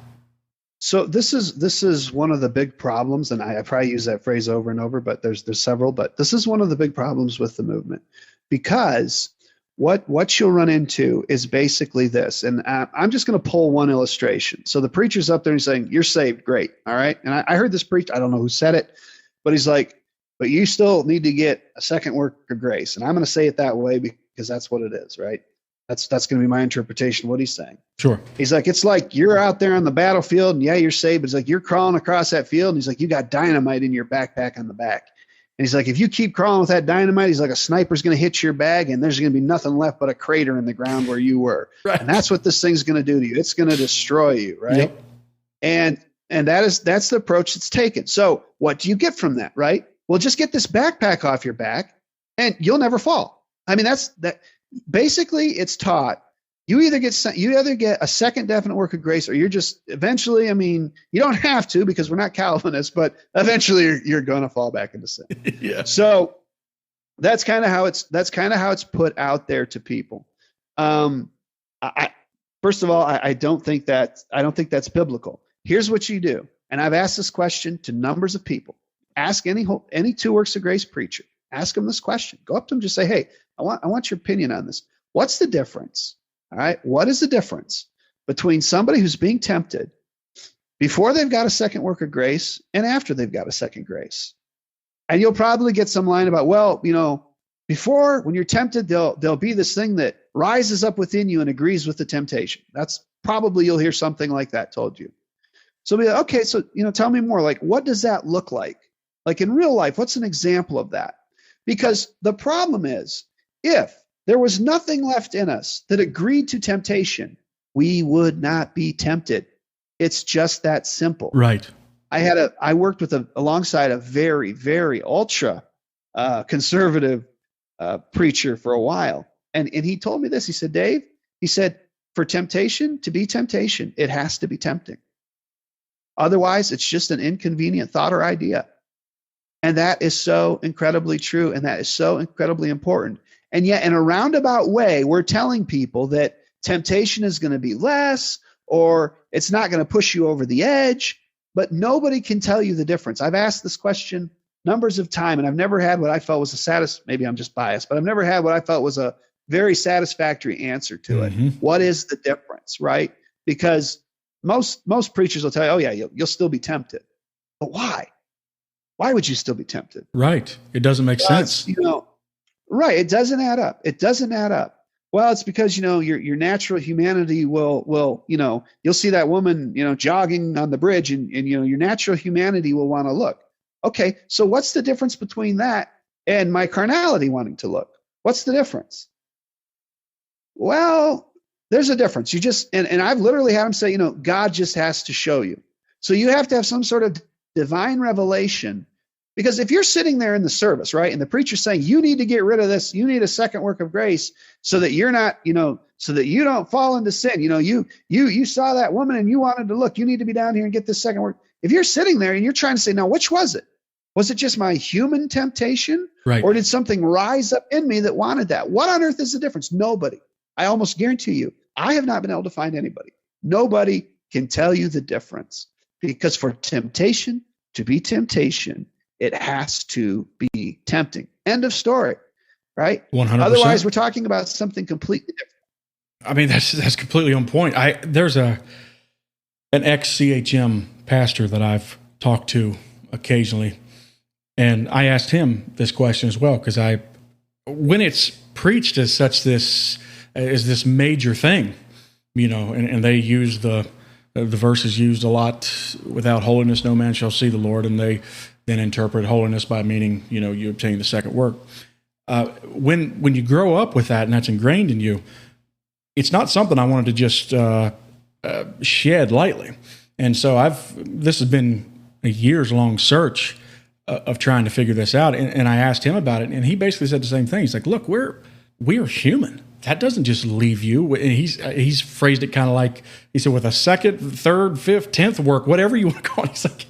So this is one of the big problems, and I probably use that phrase over and over, but there's several. But this is one of the big problems with the movement, because what you'll run into is basically this, and I'm just going to pull one illustration. So the preacher's up there and he's saying, "You're saved, great, all right." And I heard this preach. I don't know who said it, but he's like, "But you still need to get a second work of grace," and I'm going to say it that way because that's what it is, right? That's going to be my interpretation of what he's saying. Sure. He's like, it's like you're out there on the battlefield, and yeah, you're saved. But it's like you're crawling across that field, and he's like, you got dynamite in your backpack on the back. And he's like, if you keep crawling with that dynamite, he's like, a sniper's going to hit your bag, and there's going to be nothing left but a crater in the ground where you were. Right. And that's what this thing's going to do to you. It's going to destroy you, right? Yep. And that's the approach that's taken. So what do you get from that, right? Well, just get this backpack off your back, and you'll never fall. I mean, that's that. Basically, it's taught. You either get a second definite work of grace, or you're just eventually. I mean, you don't have to, because we're not Calvinists, but eventually you're going to fall back into sin. Yeah. So that's kind of how it's put out there to people. First of all, I don't think that's biblical. Here's what you do, and I've asked this question to numbers of people. Ask any two works of grace preacher. Ask them this question. Go up to them, just say, "Hey, I want your opinion on this. What's the difference? All right, what is the difference between somebody who's being tempted before they've got a second work of grace and after they've got a second grace?" And you'll probably get some line about, well, before, when you're tempted, there'll be this thing that rises up within you and agrees with the temptation. That's probably, you'll hear something like that told you. So be like, okay, so tell me more. Like, what does that look like? Like in real life, what's an example of that? Because the problem is, if there was nothing left in us that agreed to temptation, we would not be tempted. It's just that simple. Right. I worked alongside a very, very ultra conservative preacher for a while. And he told me this. He said, "Dave," he said, "for temptation to be temptation, it has to be tempting. Otherwise, it's just an inconvenient thought or idea." And that is so incredibly true, and that is so incredibly important. And yet, in a roundabout way, we're telling people that temptation is going to be less, or it's not going to push you over the edge, but nobody can tell you the difference. I've asked this question numbers of times, and I've never had what I felt was maybe I'm just biased, but I've never had what I felt was a very satisfactory answer to it. What is the difference, right? Because most preachers will tell you, "Oh yeah, you'll still be tempted." But why? Why would you still be tempted? Right. It doesn't make sense. Right. It doesn't add up. It doesn't add up. Well, it's because, your natural humanity will, you'll see that woman, jogging on the bridge, and your natural humanity will want to look. Okay. So what's the difference between that and my carnality wanting to look? What's the difference? Well, there's a difference. And I've literally had them say, God just has to show you. So you have to have some sort of divine revelation. Because if you're sitting there in the service, right, and the preacher's saying, you need to get rid of this, you need a second work of grace so that you're not, so that you don't fall into sin. You saw that woman and you wanted to look, you need to be down here and get this second work. If you're sitting there and you're trying to say, now, which was it? Was it just my human temptation? Right. Or did something rise up in me that wanted that? What on earth is the difference? Nobody. I almost guarantee you, I have not been able to find anybody. Nobody can tell you the difference. Because for temptation to be temptation, it has to be tempting. End of story, right? 100%. Otherwise, we're talking about something completely different. I mean, that's completely on point. There's an ex-CHM pastor that I've talked to occasionally, and I asked him this question as well, because when it's preached as this major thing, and they use the verses used a lot, without holiness no man shall see the Lord, and they then interpret holiness by meaning, you obtain the second work. When you grow up with that and that's ingrained in you, it's not something I wanted to just shed lightly. And so this has been a years-long search of trying to figure this out. And I asked him about it, and he basically said the same thing. He's like, look, we're human. That doesn't just leave you. And he's phrased it kind of like, he said, with a second, third, fifth, 10th work, whatever you want to call it. He's like,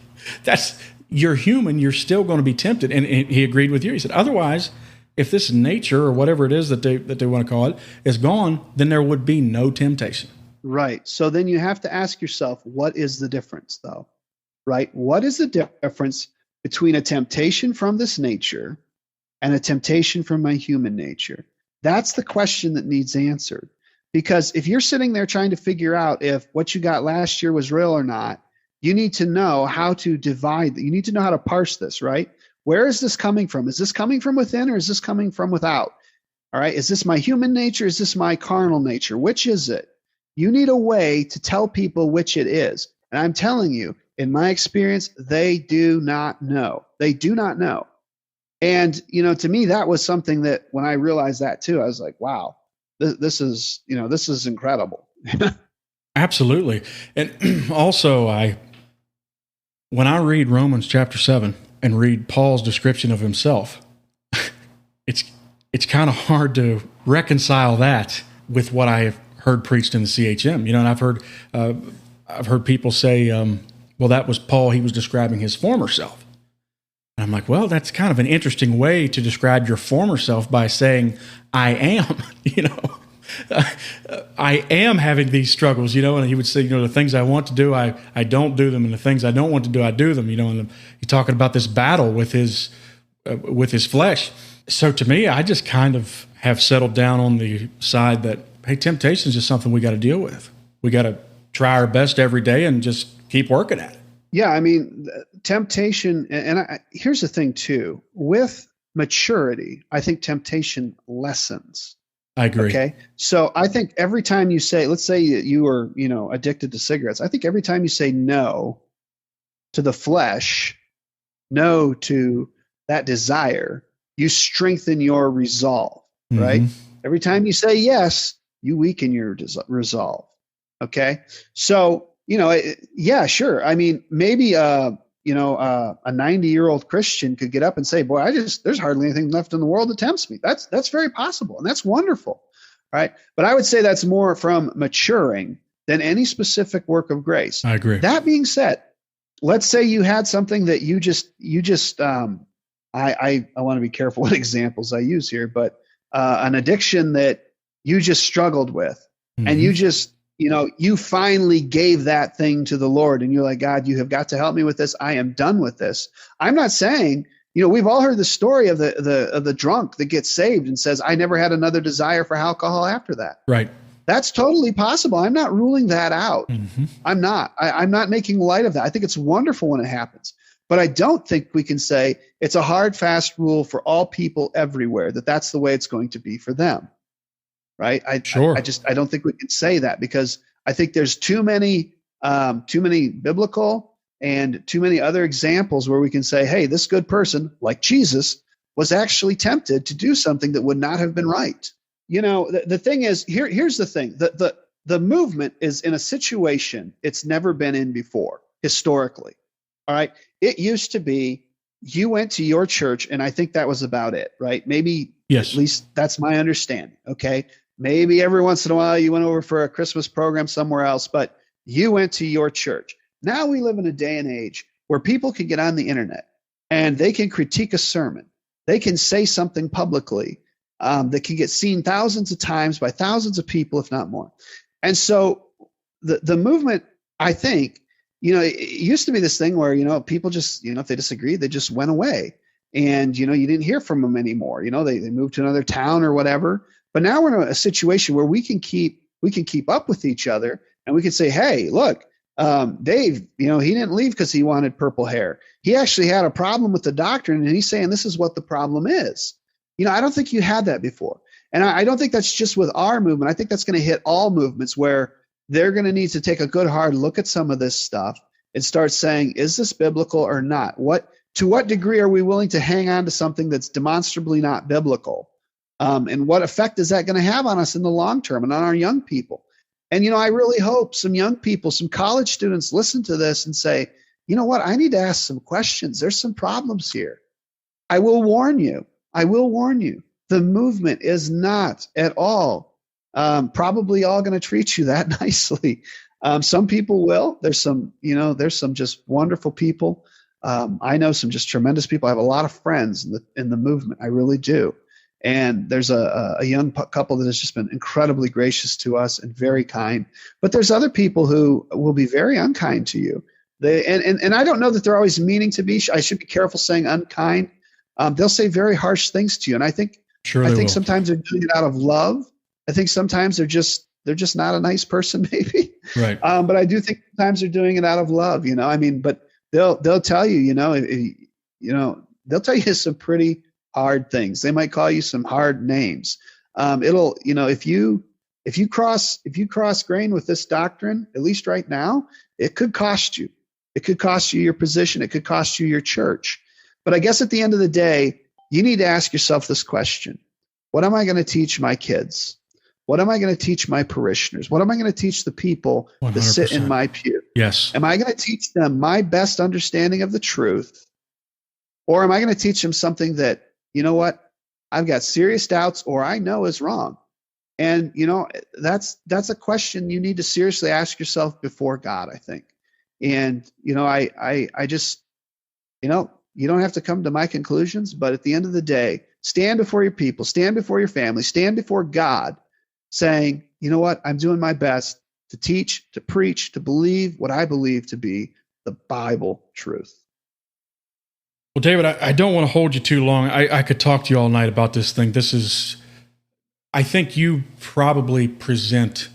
you're human. You're still going to be tempted. And he agreed with you. He said, otherwise, if this nature or whatever it is that they want to call it is gone, then there would be no temptation. Right. So then you have to ask yourself, what is the difference, though? Right? What is the difference between a temptation from this nature and a temptation from my human nature? That's the question that needs answered. Because if you're sitting there trying to figure out if what you got last year was real or not, you need to know how to divide. You need to know how to parse this, right? Where is this coming from? Is this coming from within or is this coming from without? All right. Is this my human nature? Is this my carnal nature? Which is it? You need a way to tell people which it is. And I'm telling you, in my experience, they do not know. They do not know. And, to me, that was something that when I realized that too, I was like, wow, this is incredible. Absolutely. And also, when I read Romans chapter 7 and read Paul's description of himself, it's kind of hard to reconcile that with what I have heard preached in the CHM. And I've heard people say, well, that was Paul. He was describing his former self. And I'm like, well, that's kind of an interesting way to describe your former self by saying, I am, I am having these struggles, and he would say, the things I want to do, I don't do them. And the things I don't want to do, I do them, and he's talking about this battle with his flesh. So to me, I just kind of have settled down on the side that, hey, temptation is just something we got to deal with. We got to try our best every day and just keep working at it. Yeah, I mean, temptation, and here's the thing too, with maturity, I think temptation lessens. I agree. Okay. So I think every time you say, let's say you were, addicted to cigarettes, I think every time you say no to the flesh, no to that desire, you strengthen your resolve, right? Every time you say yes, you weaken your resolve. Okay. So, yeah, sure. I mean, maybe, a 90-year-old Christian could get up and say, boy, there's hardly anything left in the world that tempts me. That's very possible. And that's wonderful. Right. But I would say that's more from maturing than any specific work of grace. I agree. That being said, let's say you had something that you just, I want to be careful what examples I use here, but an addiction that you just struggled with and you just, you finally gave that thing to the Lord and you're like, God, you have got to help me with this. I am done with this. I'm not saying, we've all heard the story of the drunk that gets saved and says, I never had another desire for alcohol after that. Right. That's totally possible. I'm not ruling that out. I'm not. I'm not making light of that. I think it's wonderful when it happens. But I don't think we can say it's a hard, fast rule for all people everywhere that that's the way it's going to be for them. Right. I don't think we can say that because I think there's too many biblical and too many other examples where we can say, hey, this good person like Jesus was actually tempted to do something that would not have been right. The thing is, here's the thing, the movement is in a situation it's never been in before historically. All right. It used to be you went to your church and I think that was about it. Right. Maybe yes. At least that's my understanding. Okay. Maybe every once in a while you went over for a Christmas program somewhere else, but you went to your church. Now we live in a day and age where people can get on the internet and they can critique a sermon. They can say something publicly that can get seen thousands of times by thousands of people, if not more. And so the movement, I think, it used to be this thing where, people just, if they disagreed, they just went away and, you didn't hear from them anymore. They moved to another town or whatever. But now we're in a situation where we can keep up with each other and we can say, hey, look, Dave, he didn't leave because he wanted purple hair. He actually had a problem with the doctrine and he's saying this is what the problem is. I don't think you had that before. And I don't think that's just with our movement. I think that's going to hit all movements where they're going to need to take a good hard look at some of this stuff and start saying, is this biblical or not? To what degree are we willing to hang on to something that's demonstrably not biblical? And what effect is that going to have on us in the long term and on our young people? And, I really hope some young people, some college students listen to this and say, you know what, I need to ask some questions. There's some problems here. I will warn you. The movement is not at all probably all going to treat you that nicely. Some people will. There's some just wonderful people. I know some just tremendous people. I have a lot of friends in the movement. I really do. And there's a young couple that has just been incredibly gracious to us and very kind. But there's other people who will be very unkind to you. And I don't know that they're always meaning to be. I should be careful saying unkind. They'll say very harsh things to you. And I think sometimes they're doing it out of love. I think sometimes they're just not a nice person, maybe. Right. But I do think sometimes they're doing it out of love. But they'll tell you, they'll tell you some pretty hard things. They might call you some hard names. If you cross grain with this doctrine, at least right now, it could cost you. It could cost you your position. It could cost you your church. But I guess at the end of the day, you need to ask yourself this question: what am I going to teach my kids? What am I going to teach my parishioners? What am I going to teach the people 100%. That sit in my pew? Yes. Am I going to teach them my best understanding of the truth? Or am I going to teach them something that, you know what, I've got serious doubts or I know is wrong? And, that's a question you need to seriously ask yourself before God, I think. And, I just, you don't have to come to my conclusions, but at the end of the day, stand before your people, stand before your family, stand before God, saying, you know what, I'm doing my best to teach, to preach, to believe what I believe to be the Bible truth. Well, David, I don't want to hold you too long. I could talk to you all night about this thing. I think you probably present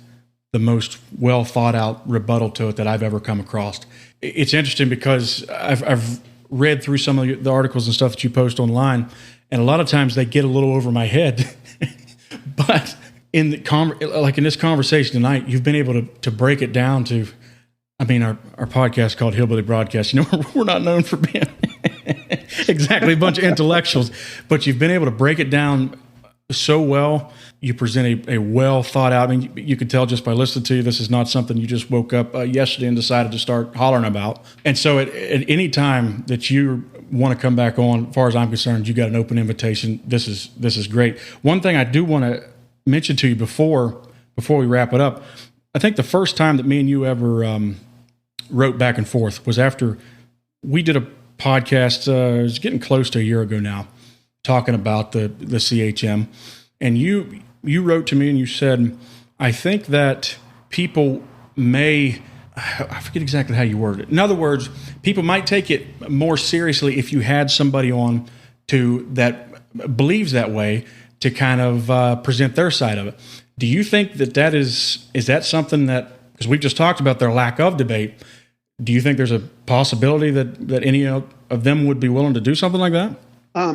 the most well thought out rebuttal to it that I've ever come across. It's interesting because I've read through some of the articles and stuff that you post online, and a lot of times they get a little over my head. But in this conversation tonight, you've been able to break it down to, our podcast called Hillbilly Broadcast, we're not known for being exactly a bunch of intellectuals, but you've been able to break it down so well. You present a well thought out. You can tell just by listening to you, this is not something you just woke up yesterday and decided to start hollering about. And so at any time that you want to come back on, as far as I'm concerned, you got an open invitation. This is great. One thing I do want to mention to you before we wrap it up, I think the first time that me and you ever wrote back and forth was after we did a podcast. It was getting close to a year ago now, talking about the CHM, and you wrote to me and you said, I think that people may, I forget exactly how you worded it. In other words, people might take it more seriously if you had somebody on that believes that way to kind of present their side of it. Do you think that is that something that, because we've just talked about their lack of debate, do you think there's a possibility that any of them would be willing to do something like that?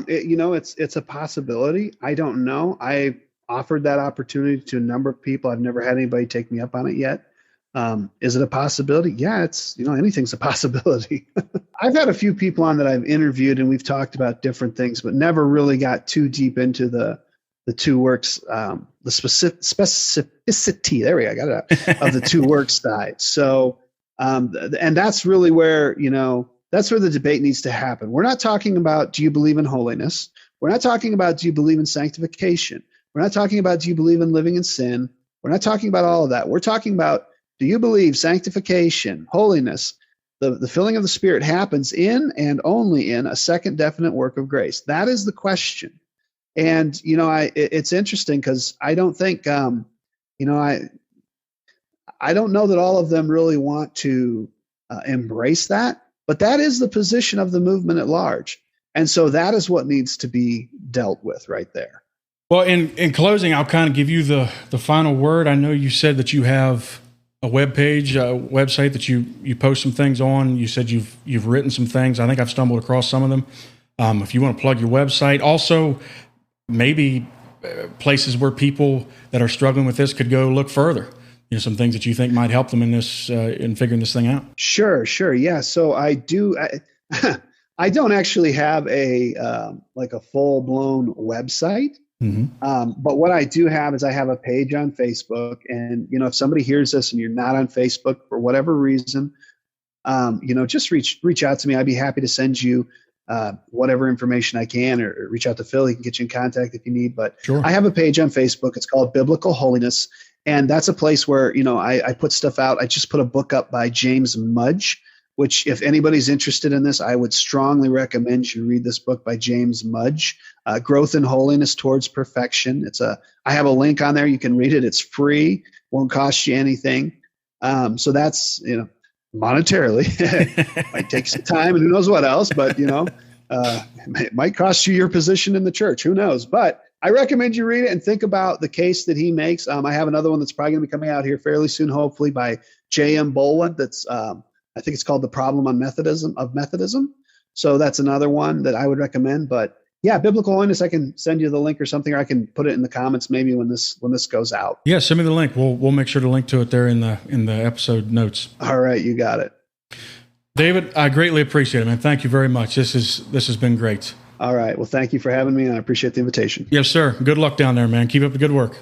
It's a possibility. I don't know. I offered that opportunity to a number of people. I've never had anybody take me up on it yet. Is it a possibility? Yeah, anything's a possibility. I've had a few people on that I've interviewed and we've talked about different things, but never really got too deep into the two works, the specificity. There we go. I got it out, of the two works side. So, and that's really where, that's where the debate needs to happen. We're not talking about, do you believe in holiness? We're not talking about, do you believe in sanctification? We're not talking about, do you believe in living in sin? We're not talking about all of that. We're talking about, do you believe sanctification, holiness, the filling of the Spirit happens in and only in a second definite work of grace? That is the question. And, it's interesting because I don't think, I don't know that all of them really want to embrace that. But that is the position of the movement at large. And so that is what needs to be dealt with right there. Well, in closing, I'll kind of give you the final word. I know you said that you have a website that you post some things on. You said you've written some things. I think I've stumbled across some of them. If you want to plug your website, also maybe places where people that are struggling with this could go look further. Some things that you think might help them in this, in figuring this thing out. Sure. Yeah. So I don't actually have a full blown website. Mm-hmm. But what I do have is I have a page on Facebook, and, if somebody hears this and you're not on Facebook for whatever reason, just reach out to me. I'd be happy to send you whatever information I can, or reach out to Phil. He can get you in contact if you need, but sure. I have a page on Facebook. It's called Biblical Holiness. And that's a place where, I put stuff out. I just put a book up by James Mudge. which if anybody's interested in this, I would strongly recommend you read this book by James Mudge, Growth in Holiness Towards Perfection. I have a link on there. You can read it. It's free. Won't cost you anything. So that's, monetarily, might take some time and who knows what else, but it might cost you your position in the church. Who knows? But I recommend you read it and think about the case that he makes. I have another one that's probably going to be coming out here fairly soon, hopefully, by J.M. Bolin. That's I think it's called The Problem on Methodism. So that's another one that I would recommend. But yeah, Biblical Holiness, I can send you the link or something, or I can put it in the comments maybe when this goes out. Yeah, send me the link. We'll make sure to link to it there in the episode notes. All right, you got it. David, I greatly appreciate it, man. Thank you very much. This has been great. All right. Well, thank you for having me, and I appreciate the invitation. Yes, sir. Good luck down there, man. Keep up the good work.